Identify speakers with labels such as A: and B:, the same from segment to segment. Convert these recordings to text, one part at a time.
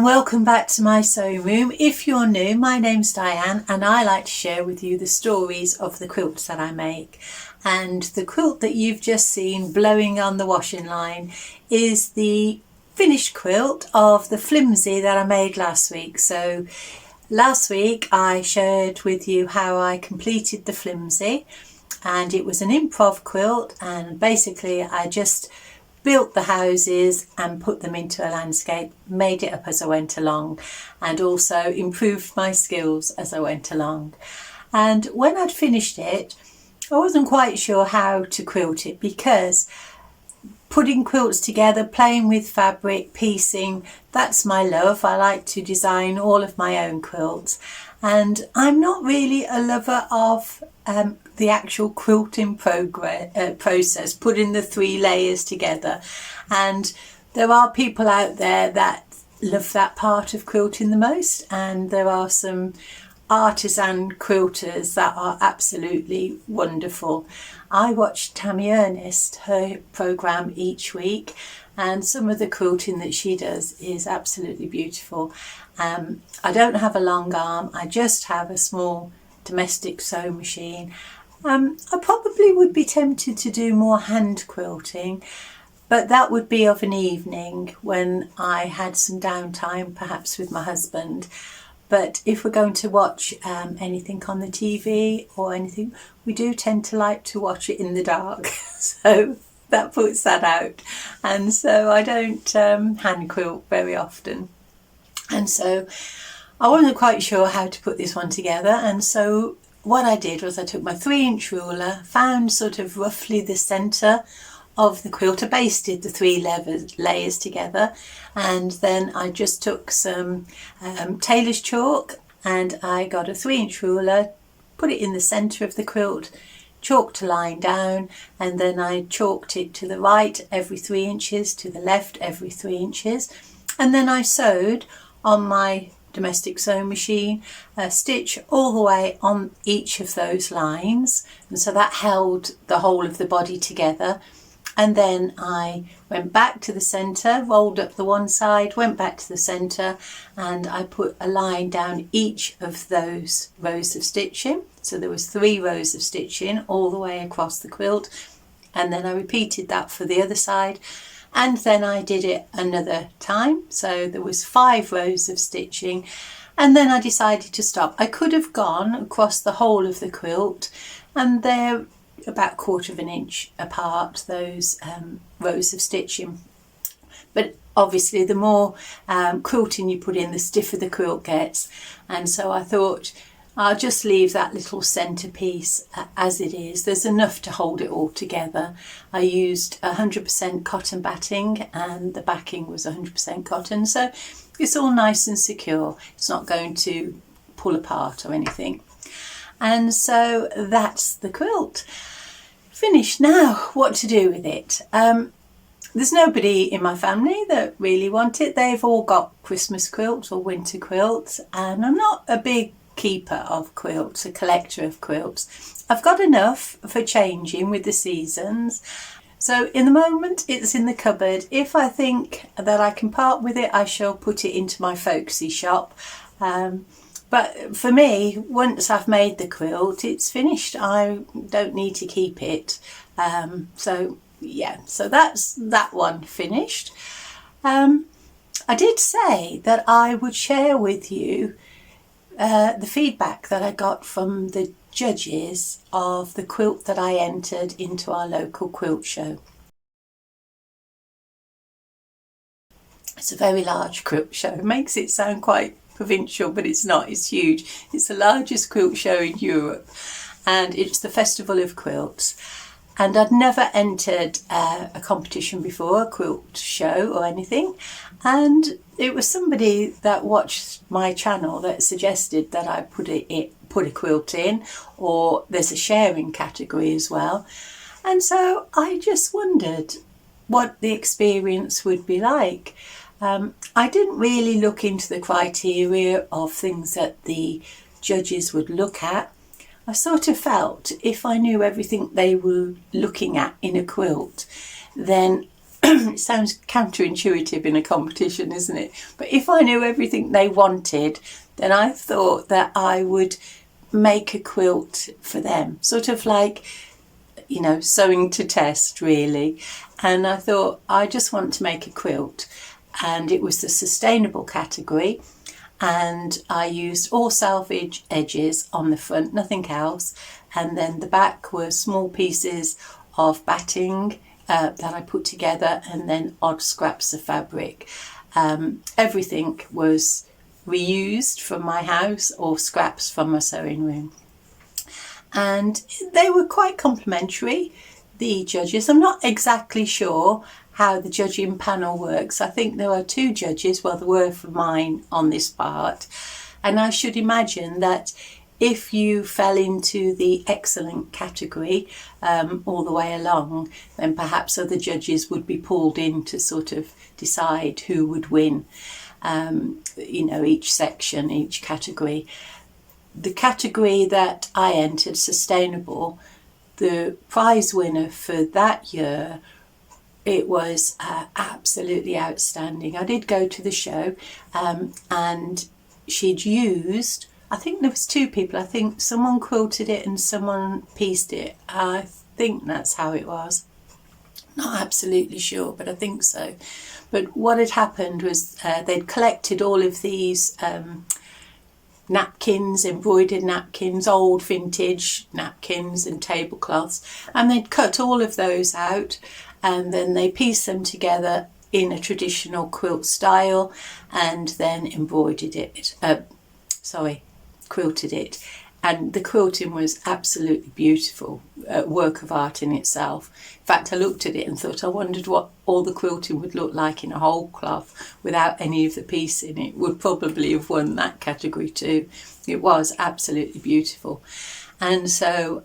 A: and welcome back to my sewing room. If you're new, my name's Diane and I like to share with you the stories of the quilts that I make. And the quilt that you've just seen blowing on the washing line is the finished quilt of the flimsy that I made last week. So last week I shared with you how I completed the flimsy, and it was an improv quilt, and basically I just built the houses and put them into a landscape, made it up as I went along, and also improved my skills as I went along. And when I'd finished it, I wasn't quite sure how to quilt it, because putting quilts together, playing with fabric, piecing, that's my love. I like to design all of my own quilts, and I'm not really a lover of the actual quilting process, putting the 3 layers together. And there are people out there that love that part of quilting the most, and there are some artisan quilters that are absolutely wonderful. I watch Tammy Ernest, her programme each week, and some of the quilting that she does is absolutely beautiful. I don't have a long arm, I just have a small domestic sewing machine. I probably would be tempted to do more hand quilting, but that would be of an evening when I had some downtime, perhaps with my husband. But if we're going to watch anything on the TV or anything, we do tend to like to watch it in the dark. So that puts that out. And so I don't hand quilt very often. And so I wasn't quite sure how to put this one together. And so what I did was I took my 3-inch ruler, found sort of roughly the centre of the quilt. I basted the 3 layers together, and then I just took some tailor's chalk, and I got a 3-inch ruler, put it in the centre of the quilt, chalked a line down, and then I chalked it to the right every 3 inches, to the left every 3 inches, and then I sewed on my domestic sewing machine a stitch all the way on each of those lines, and so that held the whole of the body together. And then I went back to the centre, rolled up the one side, went back to the centre, and I put a line down each of those rows of stitching. So there was 3 rows of stitching all the way across the quilt, and then I repeated that for the other side, and then I did it another time. So there was 5 rows of stitching, and then I decided to stop. I could have gone across the whole of the quilt, and they're about 1/4 of an inch apart, those rows of stitching. But obviously the more quilting you put in, the stiffer the quilt gets, and so I thought I'll just leave that little centrepiece as it is. There's enough to hold it all together. I used 100% cotton batting, and the backing was 100% cotton, so it's all nice and secure. It's not going to pull apart or anything. And so that's the quilt finished. Now, what to do with it? There's nobody in my family that really want it. They've all got Christmas quilts or winter quilts, and I'm not a big keeper of quilts, a collector of quilts. I've got enough for changing with the seasons. So in the moment it's in the cupboard. If I think that I can part with it, I shall put it into my folksy shop. But for me, once I've made the quilt, it's finished. I don't need to keep it. So yeah, so that's that one finished. I did say that I would share with you the feedback that I got from the judges of the quilt that I entered into our local quilt show. It's a very large quilt show. It makes it sound quite provincial, but it's not. It's huge. It's the largest quilt show in Europe, and it's the Festival of Quilts. And I'd never entered a competition before, a quilt show or anything, and it was somebody that watched my channel that suggested that I put a quilt in, or there's a sharing category as well. And so I just wondered what the experience would be like. I didn't really look into the criteria of things that the judges would look at. I sort of felt if I knew everything they were looking at in a quilt, then it sounds counterintuitive in a competition, isn't it? But if I knew everything they wanted, then I thought that I would make a quilt for them, sort of like, you know, sewing to test really. And I thought, I just want to make a quilt, and it was the sustainable category, and I used all salvage edges on the front, nothing else, and then the back were small pieces of batting that I put together, and then odd scraps of fabric. Everything was reused from my house or scraps from my sewing room. And they were quite complimentary, the judges. I'm not exactly sure how the judging panel works. I think there are 2 judges, well there were for mine on this part, and I should imagine that if you fell into the excellent category all the way along, then perhaps other judges would be pulled in to sort of decide who would win, you know, each section, each category. The category that I entered, sustainable, the prize winner for that year, it was absolutely outstanding. I did go to the show and she'd used, I think there was 2 people, I think someone quilted it and someone pieced it. I think that's how it was. Not absolutely sure, but I think so. But what had happened was they'd collected all of these napkins, embroidered napkins, old vintage napkins and tablecloths, and they'd cut all of those out, and then they pieced them together in a traditional quilt style, and then embroidered it, quilted it. And the quilting was absolutely beautiful, work of art in itself. In fact, I looked at it and thought, I wondered what all the quilting would look like in a whole cloth without any of the piecing. It would probably have won that category too. It was absolutely beautiful. And so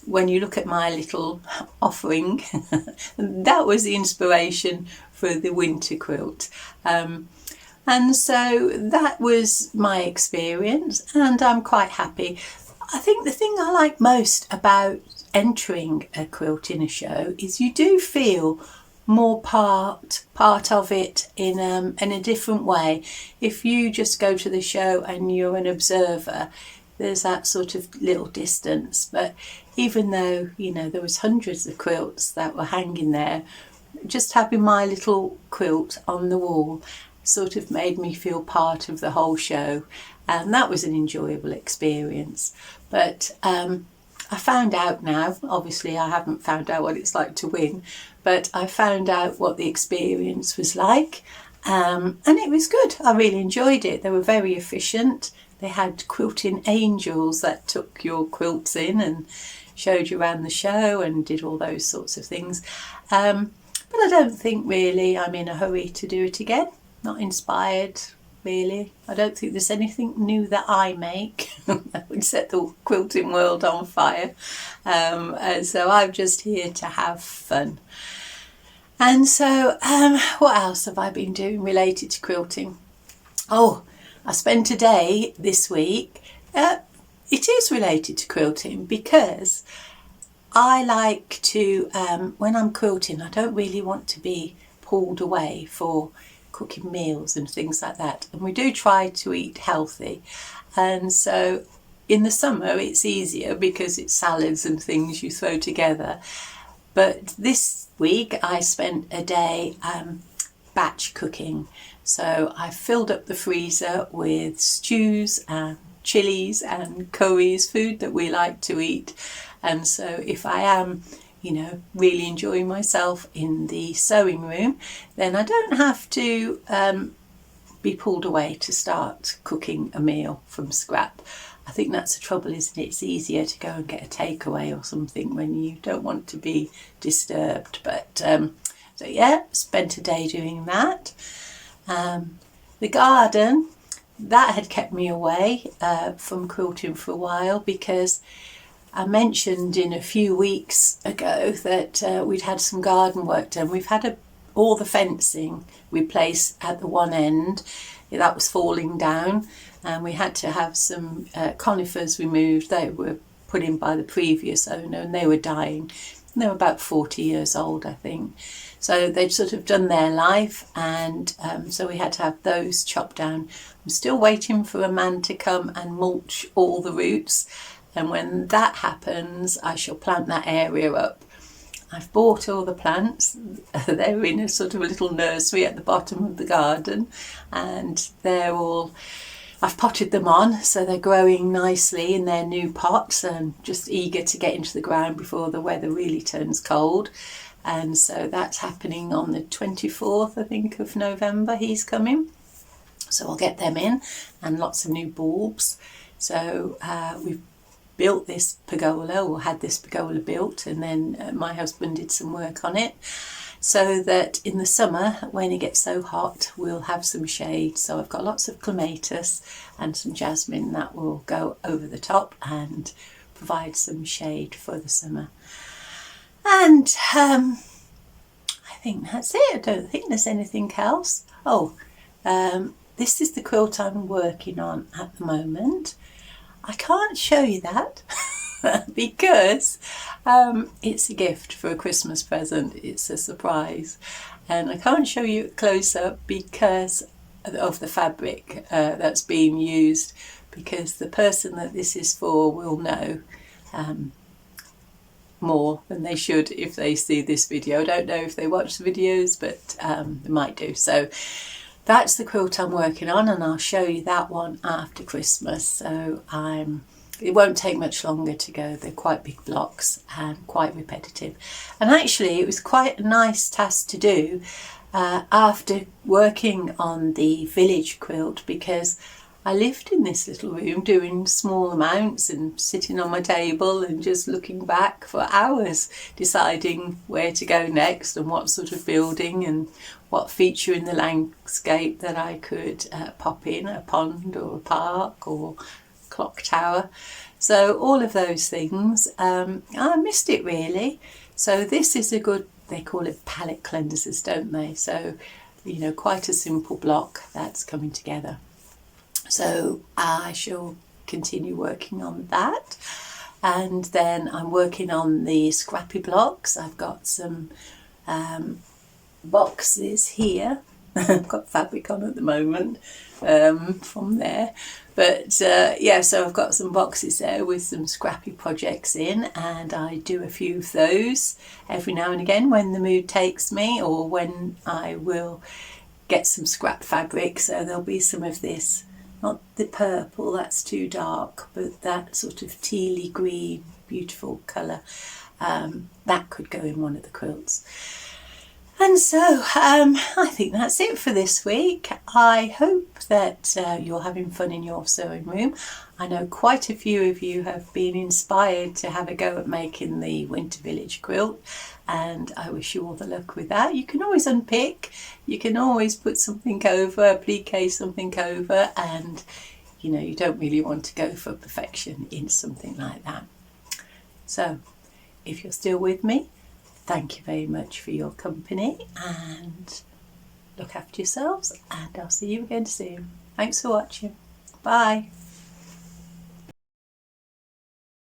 A: when you look at my little offering, that was the inspiration for the winter quilt. And so that was my experience, and I'm quite happy. I think the thing I like most about entering a quilt in a show is you do feel more part of it in a different way. If you just go to the show and you're an observer, there's that sort of little distance. But even though, you know, there was hundreds of quilts that were hanging there, just having my little quilt on the wall sort of made me feel part of the whole show, and that was an enjoyable experience. But I found out now, obviously I haven't found out what it's like to win, but I found out what the experience was like, and it was good. I really enjoyed it. They were very efficient. They had quilting angels that took your quilts in and showed you around the show and did all those sorts of things. But I don't think really I'm in a hurry to do it again. Not inspired, really. I don't think there's anything new that I make that would set the quilting world on fire. And so I'm just here to have fun. And so what else have I been doing related to quilting? Oh, I spent a day this week. It is related to quilting because I like to, when I'm quilting, I don't really want to be pulled away for cooking meals and things like that, and we do try to eat healthy, and so in the summer it's easier because it's salads and things you throw together. But this week I spent a day batch cooking, so I filled up the freezer with stews and chilies and curries, food that we like to eat. And so if I am, you know, really enjoying myself in the sewing room, then I don't have to be pulled away to start cooking a meal from scrap. I think that's the trouble, isn't it? It's easier to go and get a takeaway or something when you don't want to be disturbed. But so yeah, spent a day doing that. The garden, that had kept me away from quilting for a while, because I mentioned in a few weeks ago that we'd had some garden work done. We've had all the fencing replaced at the one end. That was falling down, and we had to have some conifers removed. They were put in by the previous owner and they were dying. They were about 40 years old, I think. So they'd sort of done their life, and so we had to have those chopped down. I'm still waiting for a man to come and mulch all the roots, and when that happens I shall plant that area up. I've bought all the plants. They're in a sort of a little nursery at the bottom of the garden, and they're all, I've potted them on, so they're growing nicely in their new pots and just eager to get into the ground before the weather really turns cold. And so that's happening on the 24th, I think, of November. He's coming. So I'll get them in, and lots of new bulbs. So we've built this pergola, or had this pergola built, and then my husband did some work on it, so that in the summer when it gets so hot we'll have some shade. So I've got lots of clematis and some jasmine that will go over the top and provide some shade for the summer. And I think that's it. I don't think there's anything else. This is the quilt I'm working on at the moment. I can't show you that because it's a gift for a Christmas present. It's a surprise, and I can't show you it close up because of the fabric that's being used, because the person that this is for will know more than they should if they see this video. I don't know if they watch the videos, but they might do. So that's the quilt I'm working on, and I'll show you that one after Christmas. So it won't take much longer to go. They're quite big blocks and quite repetitive. And actually it was quite a nice task to do after working on the village quilt, because I lived in this little room doing small amounts and sitting on my table and just looking back for hours, deciding where to go next and what sort of building and what feature in the landscape that I could pop in, a pond or a park or clock tower. So all of those things, I missed it really. So this is a good, they call it palette cleansers, don't they? So, you know, quite a simple block that's coming together. So I shall continue working on that, and then I'm working on the scrappy blocks. I've got some boxes here. I've got fabric on at the moment from there, but yeah, so I've got some boxes there with some scrappy projects in, and I do a few of those every now and again when the mood takes me, or when I will get some scrap fabric. So there'll be some of this, not the purple, that's too dark, but that sort of tealy green, beautiful colour. That could go in one of the quilts. And so I think that's it for this week. I hope that you're having fun in your sewing room. I know quite a few of you have been inspired to have a go at making the Winter Village quilt, and I wish you all the luck with that. You can always unpick, you can always put something over, applique something over, and you know, you don't really want to go for perfection in something like that. So if you're still with me, thank you very much for your company, and look after yourselves, and I'll see you again soon. Thanks for watching. Bye.